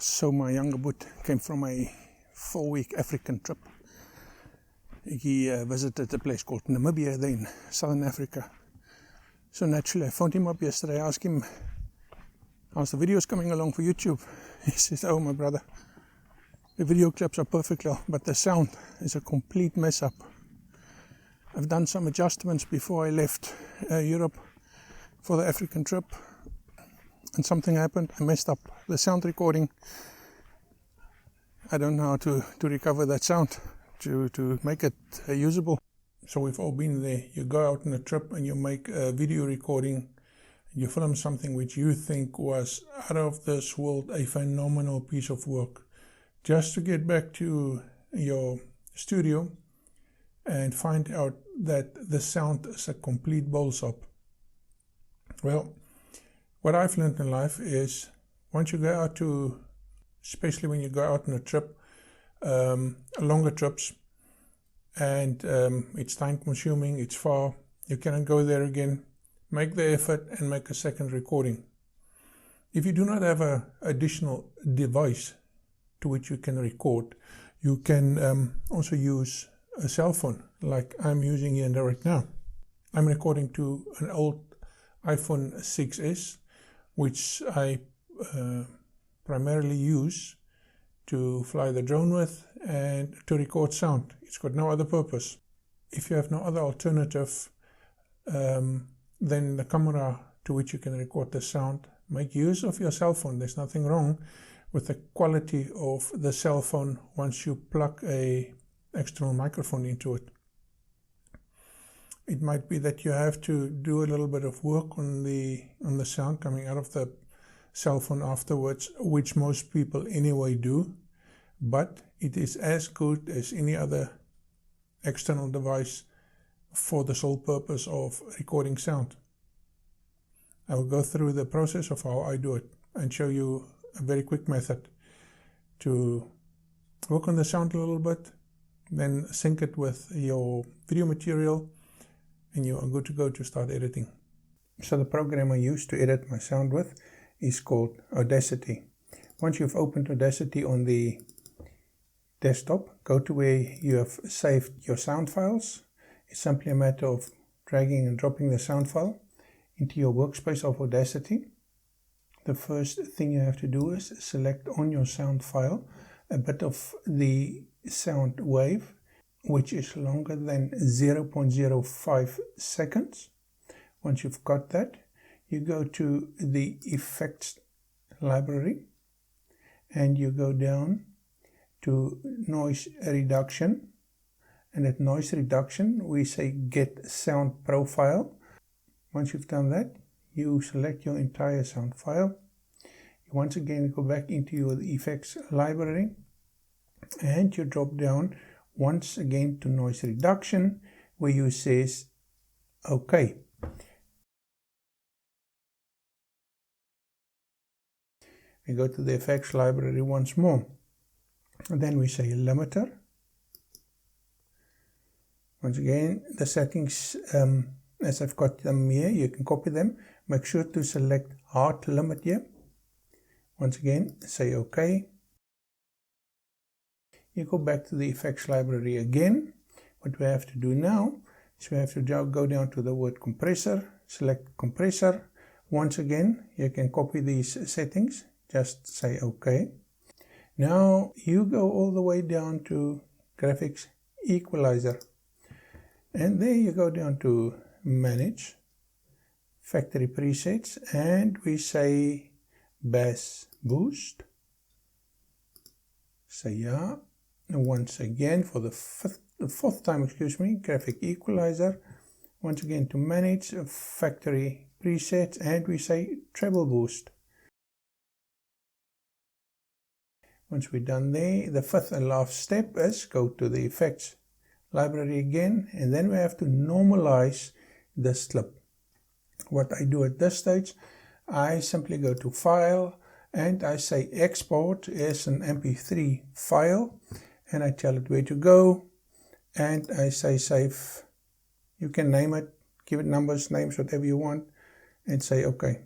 So my younger boot came from a 4-week African trip. He visited a place called Namibia there in southern Africa. So naturally I phoned him up yesterday. I asked him, how's the videos coming along for YouTube? He says, oh my brother, the video clips are perfect, but the sound is a complete mess up. I've done some adjustments before I left Europe for the African trip, and something happened. I messed up the sound recording. I don't know how to recover that sound to make it usable. So we've all been there. You go out on a trip and you make a video recording. You film something which you think was out of this world, a phenomenal piece of work. Just to get back to your studio and find out that the sound is a complete balls-up. Well, what I've learned in life is once you go out to, especially when you go out on a trip, longer trips, and it's time consuming, it's far, you cannot go there again, make the effort and make a second recording. If you do not have an additional device to which you can record, you can also use a cell phone like I'm using here right now. I'm recording to an old iPhone 6s, which I primarily use to fly the drone with and to record sound. It's got no other purpose. If you have no other alternative, then the camera to which you can record the sound, make use of your cell phone. There's nothing wrong with the quality of the cell phone once you plug a external microphone into it. It might be that you have to do a little bit of work on the sound coming out of the cell phone afterwards, which most people anyway do, but it is as good as any other external device for the sole purpose of recording sound. I will go through the process of how I do it and show you a very quick method to work on the sound a little bit, then sync it with your video material, and you are good to go to start editing. So the program I use to edit my sound with is called Audacity. Once you've opened Audacity on the desktop, go to where you have saved your sound files. It's simply a matter of dragging and dropping the sound file into your workspace of Audacity. The first thing you have to do is select on your sound file a bit of the sound wave which is longer than 0.05 seconds. Once you've got that, you go to the effects library and you go down to noise reduction, and at noise reduction we say get sound profile. Once you've done that, you select your entire sound file. You once again go back into your effects library and you drop down once again to noise reduction where you says OK. We go to the effects library once more and then we say limiter. Once again the settings as I've got them here, you can copy them. Make sure to select hard limit here. Once again, say OK. You go back to the effects library again. What we have to do now is we have to go down to the word compressor, select compressor. Once again, you can copy these settings. Just say OK. Now you go all the way down to graphics equalizer. And there you go down to manage, factory presets, and we say bass boost. Say yeah. And once again for the fourth time, graphic equalizer. Once again to manage, factory presets, and we say treble boost. Once we're done there, the fifth and last step is go to the effects library again, and then we have to normalize this clip. What I do at this stage, I simply go to file and I say export as an MP3 file, and I tell it where to go, and I say save. You can name it, give it numbers, names, whatever you want, and say OK.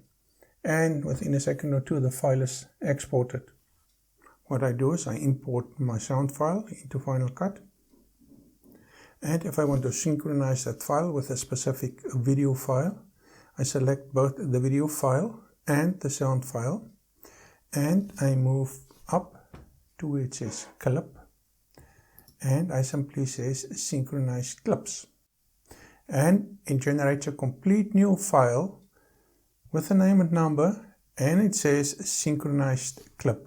And within a second or two the file is exported. what I do is I import my sound file into Final Cut. And if I want to synchronize that file with a specific video file, I select both the video file and the sound file, and I move up to where it says clip, and I simply say synchronize clips. And it generates a complete new file with a name and number, and it says synchronized clip.